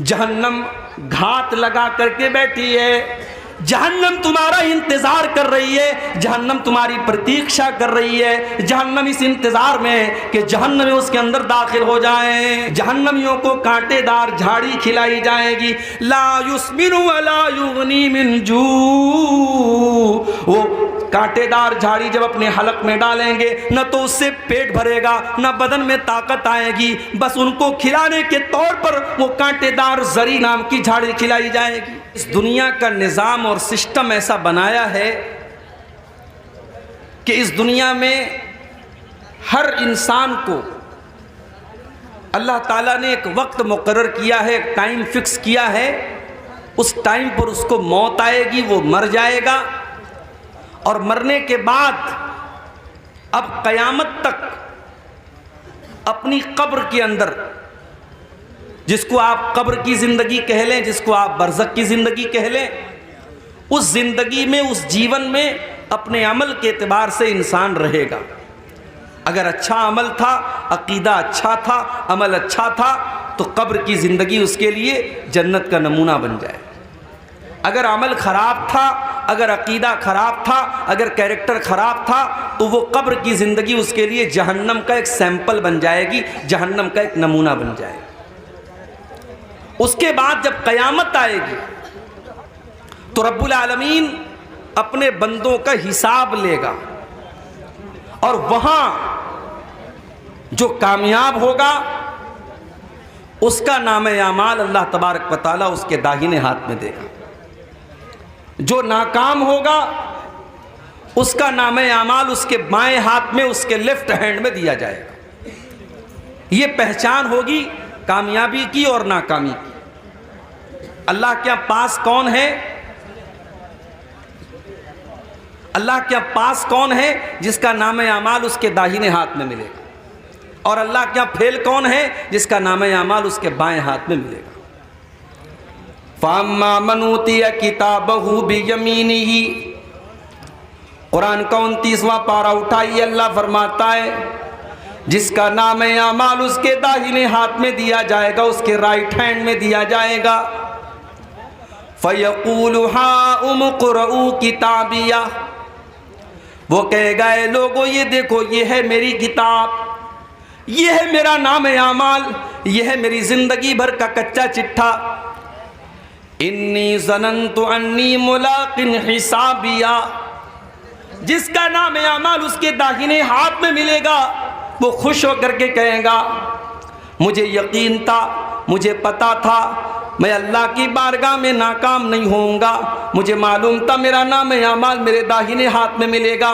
जहन्नम घात लगा करके बैठी है, जहन्नम तुम्हारा इंतजार कर रही है, जहन्नम तुम्हारी प्रतीक्षा कर रही है। जहन्नम इस इंतजार में कि जहन्नमी उसके अंदर दाखिल हो जाएं। जहन्नमियों को कांटेदार झाड़ी खिलाई जाएगी। ला युस्मिनु वला युगनी मिन जू। वो कांटेदार झाड़ी जब अपने हलक में डालेंगे न तो उससे पेट भरेगा न बदन में ताकत आएगी, बस उनको खिलाने के तौर पर वो कांटेदार जरी नाम की झाड़ी खिलाई जाएगी। इस दुनिया का निज़ाम और सिस्टम ऐसा बनाया है कि इस दुनिया में हर इंसान को अल्लाह ताला ने एक वक्त मुकर्रर किया है, एक टाइम फिक्स किया है। उस टाइम पर उसको मौत आएगी, वो मर जाएगा और मरने के बाद अब क़यामत तक अपनी कब्र के अंदर, जिसको आप कब्र की ज़िंदगी कह लें, जिसको आप बरज़ख की ज़िंदगी कह लें, उस ज़िंदगी में, उस जीवन में अपने अमल के एतबार से इंसान रहेगा। अगर अच्छा अमल था, अकीदा अच्छा था, अमल अच्छा था, तो कब्र की ज़िंदगी उसके लिए जन्नत का नमूना बन जाए। अगर अमल ख़राब था, अगर अकीदा ख़राब था, अगर कैरेक्टर ख़राब था, तो वो कब्र की ज़िंदगी उसके लिए जहन्नम का एक सैंपल बन जाएगी, जहन्नम का एक नमूना बन जाएगी। उसके बाद जब क़यामत आएगी तो रब्बुल आलमीन अपने बंदों का हिसाब लेगा और वहां जो कामयाब होगा उसका नामे आमाल अल्लाह तबारक व तआला उसके दाहिने हाथ में देगा। जो नाकाम होगा उसका नामे आमाल उसके बाएं हाथ में, उसके लेफ्ट हैंड में दिया जाएगा। ये पहचान होगी कामयाबी की और नाकामी की। अल्लाह के पास कौन है? अल्लाह के पास कौन है जिसका नाम आमाल उसके दाहिने हाथ में मिलेगा, और अल्लाह के फेल कौन है जिसका नाम आमाल उसके बाएं हाथ में मिलेगा। फ़अम्मा मन ऊतिया किताबहु बियमीनिही, कुरान का 29वां पारा उठाइए, अल्लाह फरमाता है जिसका नाम आमाल उसके दाहिने हाथ में दिया जाएगा, उसके राइट हैंड में दिया जाएगा। फ़यक़ूलु हाउम क़ुरऊ किताबिया, वो कहेगा ए लोगों ये देखो, ये है मेरी किताब, ये है मेरा नाम आमाल, ये है मेरी ज़िंदगी भर का कच्चा चिट्ठा। इन्नी ज़नन्तु अन्नी मुलाक़िन हिसाबिया, जिसका नाम आमाल उसके दाहिने हाथ में मिलेगा वो खुश होकर के कहेगा मुझे यकीन था, मुझे पता था मैं अल्लाह की बारगाह में नाकाम नहीं होऊंगा, मुझे मालूम था मेरा नाम आमाल मेरे दाहिने हाथ में मिलेगा।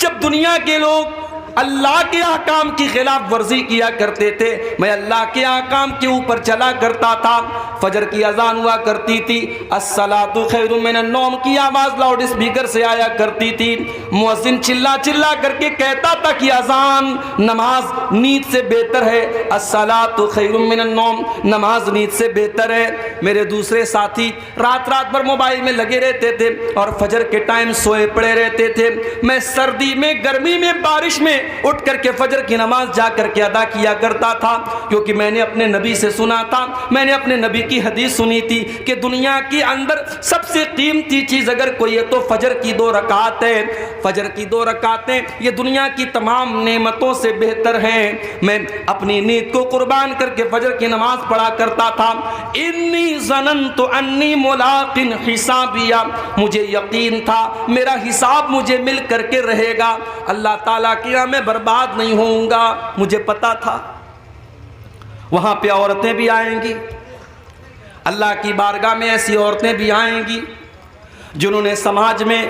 जब दुनिया के लोग अल्लाह के अहकाम की खिलाफ वर्जी किया करते थे, मैं अल्लाह के अहकाम के ऊपर चला करता था। फजर की अजान हुआ करती थी, अस्सलातु खैरुम मिनन नौम की आवाज़ लाउड स्पीकर से आया करती थी। मुअज्जिन चिल्ला चिल्ला करके कहता था कि अजान नमाज नींद से बेहतर है, अस्सलातु खैरुम मिनन नौम नमाज नींद से बेहतर है। मेरे दूसरे साथी रात रात भर मोबाइल में लगे रहते थे और फजर के टाइम सोए पड़े रहते थे। मैं सर्दी में, गर्मी में, बारिश में उठ करके फजर की नमाज जा करके अदा किया करता था, क्योंकि मैंने अपने नबी से सुना था, मैंने अपने नबी की हदीस सुनी थी कि दुनिया के अंदर सबसे कीमती चीज अगर कोई है तो फजर की 2 रकात है। फजर की 2 रकातें ये दुनिया की तमाम नेमतों से बेहतर हैं। मैं अपनी नींद को कुर्बान करके फजर की नमाज पढ़ा करता था। इन्नी ज़नन्तु अन्नी मुलाक़िन हिसाबिया, मुझे यकीन था मेरा हिसाब मुझे मिल करके रहेगा, अल्लाह ताला की मैं बर्बाद नहीं होऊंगा, मुझे पता था। वहां पे औरतें भी आएंगी, अल्लाह की बारगाह में ऐसी औरतें भी आएंगी जिन्होंने समाज में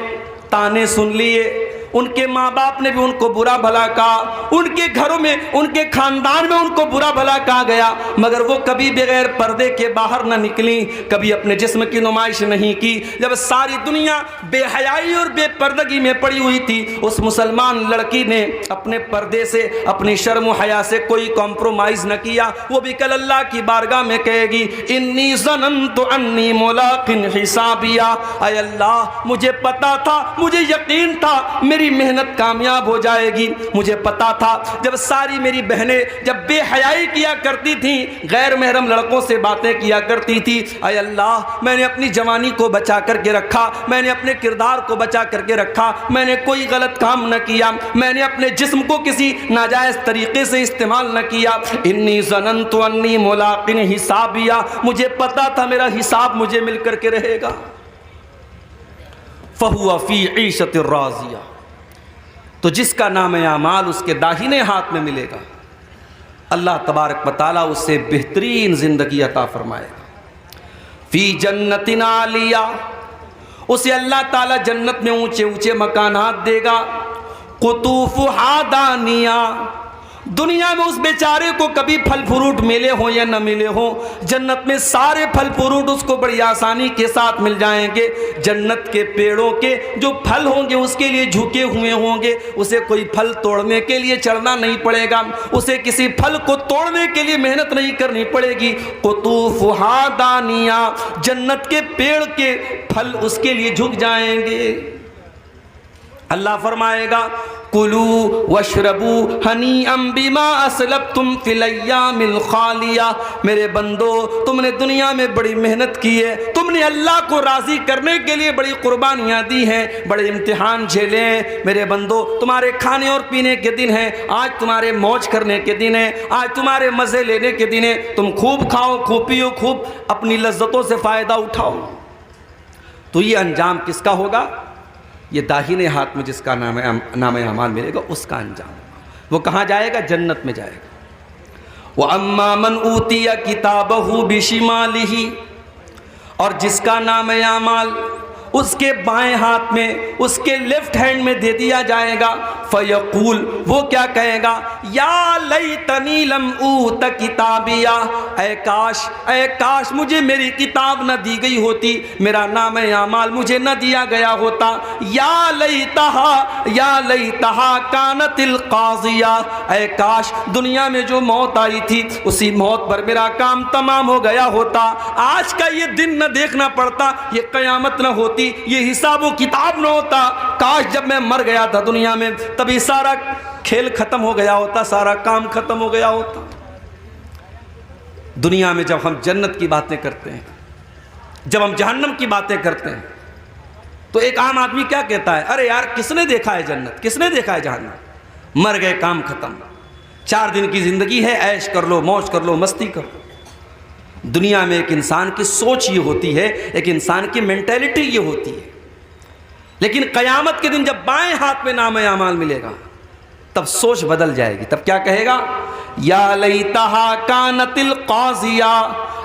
ताने सुन लिए, उनके माँ बाप ने भी उनको बुरा भला कहा, उनके घरों में, उनके खानदान में उनको बुरा भला कहा गया, मगर वो कभी बगैर पर्दे के बाहर न निकली, कभी अपने जिस्म की नुमाइश नहीं की। जब सारी दुनिया बेहयाई और बेपर्दगी में पड़ी हुई थी, उस मुसलमान लड़की ने अपने पर्दे से, अपनी शर्म हया से कोई कॉम्प्रोमाइज़ न किया। वो भी कल अल्लाह की बारगाह में कहेगी इन्नी ज़नन्तु अन्नी मुलाक़िन हिसाबिया, ऐ अल्लाह मुझे पता था, मुझे यकीन था मेरी मेरी मेहनत कामयाब हो जाएगी। मुझे पता था जब सारी मेरी बहनें जब बेहयाई किया करती थी, गैर महरम लड़कों से बातें किया करती थी, अय अल्लाह मैंने अपनी जवानी को बचा करके रखा, मैंने अपने किरदार को बचा करके रखा, मैंने कोई गलत काम न किया, मैंने अपने जिस्म को किसी नाजायज़ तरीके से इस्तेमाल न किया। इन्नी ज़नन्तु अन्नी मुलाक़िन हिसाबिया, मुझे पता था मेरा हिसाब मुझे मिल करके रहेगा। फ़हुवा फ़ी ईशतिर राज़िया, तो जिसका नाम आमाल उसके दाहिने हाथ में मिलेगा, अल्लाह तबारक व तआला उससे बेहतरीन ज़िंदगी अता फरमाएगा। फ़ी जन्नतिन आलिया, उसे अल्लाह ताला जन्नत में ऊंचे ऊंचे मकानात देगा। कुतूफ़ुहा दानिया, दुनिया में उस बेचारे को कभी फल फ्रूट मिले हो या न मिले हो, जन्नत में सारे फल फ्रूट उसको बड़ी आसानी के साथ मिल जाएंगे। जन्नत के पेड़ों के जो फल होंगे उसके लिए झुके हुए होंगे, उसे कोई फल तोड़ने के लिए चढ़ना नहीं पड़ेगा, उसे किसी फल को तोड़ने के लिए मेहनत नहीं करनी पड़ेगी। कुतूफ़ुहा दानिया, जन्नत के पेड़ के फल उसके लिए झुक जाएंगे। अल्लाह फरमाएगा कुलू वशरबू हनीअम बिमा असलफ्तुम फिल अय्यामिल खालिया, मेरे बंदो तुमने दुनिया में बड़ी मेहनत की है, तुमने अल्लाह को राज़ी करने के लिए बड़ी कुर्बानियाँ दी हैं, बड़े इम्तिहान झेले हैं। मेरे बंदो तुम्हारे खाने और पीने के दिन हैं, आज तुम्हारे मौज करने के दिन है, आज तुम्हारे मज़े लेने के दिन है, तुम खूब खाओ खूब पियो खूब अपनी लज्जतों से फ़ायदा उठाओ। तो ये अंजाम किसका होगा? ये दाहिने हाथ में जिसका नाम अमाल मिलेगा उसका अंजाम। वो कहाँ जाएगा? जन्नत में जाएगा। वो अम्मा मन ऊतिया किताबहु बिशिमालिही, और जिसका नाम अमाल उसके बाएं हाथ में, उसके लेफ्ट हैंड में दे दिया जाएगा। फ़यक़ूल, वो क्या कहेगा? या लैतनी लम ऊत किताबिया, ऐ काश मुझे मेरी किताब न दी गई होती, मेरा नाम आमाल मुझे न दिया गया होता। या लैतहा कानतिल क़ाज़िया, ऐ काश दुनिया में जो मौत आई थी उसी मौत पर मेरा काम तमाम हो गया होता, आज का ये दिन न देखना पड़ता, ये क़यामत न होती, ये हिसाब व किताब न होता। काश जब मैं मर गया था दुनिया में तभी सारा खेल खत्म हो गया होता, सारा काम खत्म हो गया होता। दुनिया में जब हम जन्नत की बातें करते हैं, जब हम जहन्नम की बातें करते हैं, तो एक आम आदमी क्या कहता है? अरे यार किसने देखा है जन्नत, किसने देखा है जहन्नम? मर गए काम खत्म, 4 दिन की जिंदगी है, ऐश कर लो, मौज कर लो, मस्ती कर लो। दुनिया में एक इंसान की सोच ये होती है, एक इंसान की मेंटेलिटी ये होती है। लेकिन क़यामत के दिन जब बाएं हाथ में नाम आमाल मिलेगा तब सोच बदल जाएगी। तब क्या कहेगा? या लैतहा कानतिल क़ाज़िया,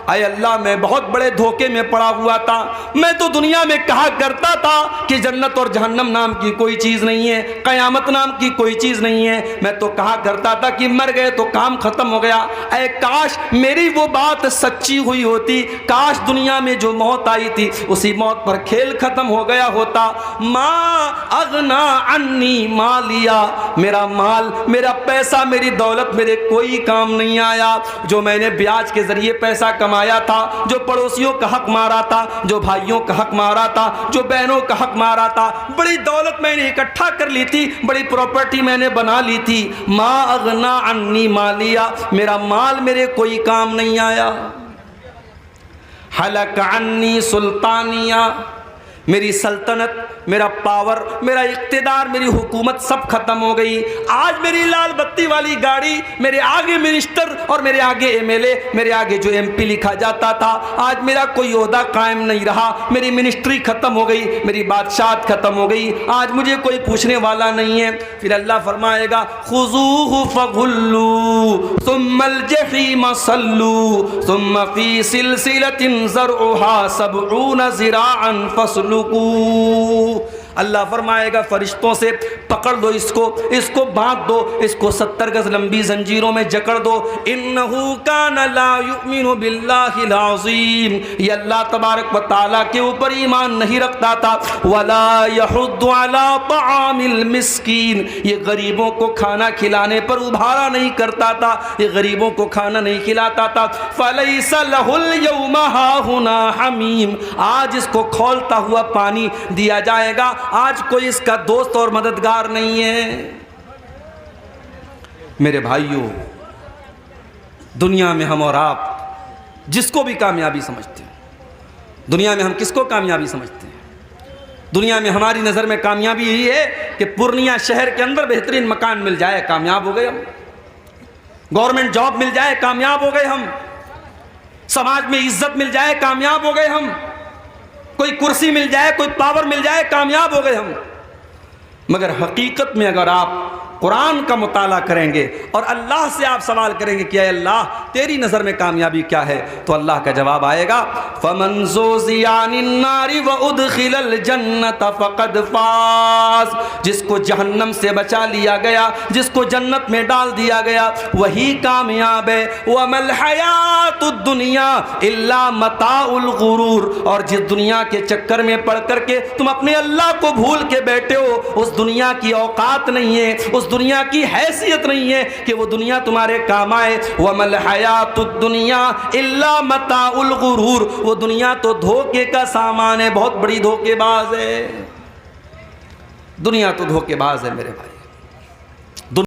अय अल्लाह मैं बहुत बड़े धोखे में पड़ा हुआ था। मैं तो दुनिया में कहा करता था कि जन्नत और जहन्नम नाम की कोई चीज़ नहीं है, क़यामत नाम की कोई चीज़ नहीं है। मैं तो कहा करता था कि मर गए तो काम ख़त्म हो गया। अय काश मेरी वो बात सच्ची हुई होती, काश दुनिया में जो मौत आई थी उसी मौत पर खेल ख़त्म हो गया होता। मा अगना अन्नी मालिया, मेरा माल, मेरा पैसा, मेरी दौलत मेरे कोई काम नहीं आया। जो मैंने ब्याज के ज़रिए पैसा कमाया था, जो पड़ोसियों का हक मारा था, जो भाइयों का हक मारा था, जो बहनों का हक मारा था, बड़ी दौलत मैंने इकट्ठा कर ली थी, बड़ी प्रॉपर्टी मैंने बना ली थी। मा अगना अन्नी मालिया, मेरा माल मेरे कोई काम नहीं आया। हलक अन्नी सुल्तानिया, मेरी सल्तनत, मेरा पावर, मेरा इक़्तिदार, मेरी हुकूमत सब खत्म हो गई। आज मेरी लाल बत्ती वाली गाड़ी, मेरे आगे मिनिस्टर और मेरे आगे एमएलए, मेरे आगे जो एमपी लिखा जाता था, आज मेरा कोई ओहदा कायम नहीं रहा। मेरी मिनिस्ट्री खत्म हो गई, मेरी बादशाहत खत्म हो गई, आज मुझे कोई पूछने वाला नहीं है। फिर अल्लाह फरमाएगा खुज़ूहु फ़ग़ुल्लू सुम्मल जहीम सल्लू सुम्म फ़ी सिलसिलतिन ज़रउहा सबऊन ज़िराअन फ़स्लुकू। अल्लाह फरमाएगा फरिश्तों से पकड़ दो इसको, इसको बांध दो, इसको 70 गज लंबी जंजीरों में जकड़ दो। इन्नहु कान ला युमिनु बिल्लाहिल अज़ीम, ये अल्लाह तबारक व तआला के ऊपर ईमान नहीं रखता था। वला यहुद्दु अला तआमिल मिस्कीन, ये गरीबों को खाना खिलाने पर उभारा नहीं करता था, ये गरीबों को खाना नहीं खिलाता था। फलैसा लहुल यौमा हाहुना हमीम, आज इसको खौलता हुआ पानी दिया जाएगा, आज कोई इसका दोस्त और मददगार नहीं है। मेरे भाइयों, दुनिया में हम और आप जिसको भी कामयाबी समझते हैं, दुनिया में हम किसको कामयाबी समझते हैं? दुनिया में हमारी नज़र में कामयाबी यही है कि पूर्णिया शहर के अंदर बेहतरीन मकान मिल जाए, कामयाब हो गए हम। गवर्नमेंट जॉब मिल जाए, कामयाब हो गए हम। समाज में इज्जत मिल जाए, कामयाब हो गए हम। कोई कुर्सी मिल जाए, कोई पावर मिल जाए, कामयाब हो गए हम। मगर हकीकत में अगर आप कुरान का मुताला करेंगे और अल्लाह से आप सवाल करेंगे कि अल्लाह तेरी नज़र में कामयाबी क्या है, तो अल्लाह का जवाब आएगा, फमन ज़ुज़िया अनिन्नारि व उदखिलल जन्नत फ़क़द फ़ाज़। जिसको जहन्नम से बचा लिया गया, जिसको जन्नत में डाल दिया गया, वही कामयाब है। वमल हयातुद दुनिया इल्ला मताउल गुरूर। और जिस दुनिया के चक्कर में पड़ करके तुम अपने अल्लाह को भूल के बैठे हो, उस दुनिया की औकात नहीं है, उस दुनिया की हैसियत नहीं है कि वो दुनिया तुम्हारे काम आए। वमल हयातुद दुनिया इल्ला मताउल गुरूर। वो दुनिया तो धोखे का सामान है, बहुत बड़ी धोखेबाज है। दुनिया तो धोखेबाज है मेरे भाई।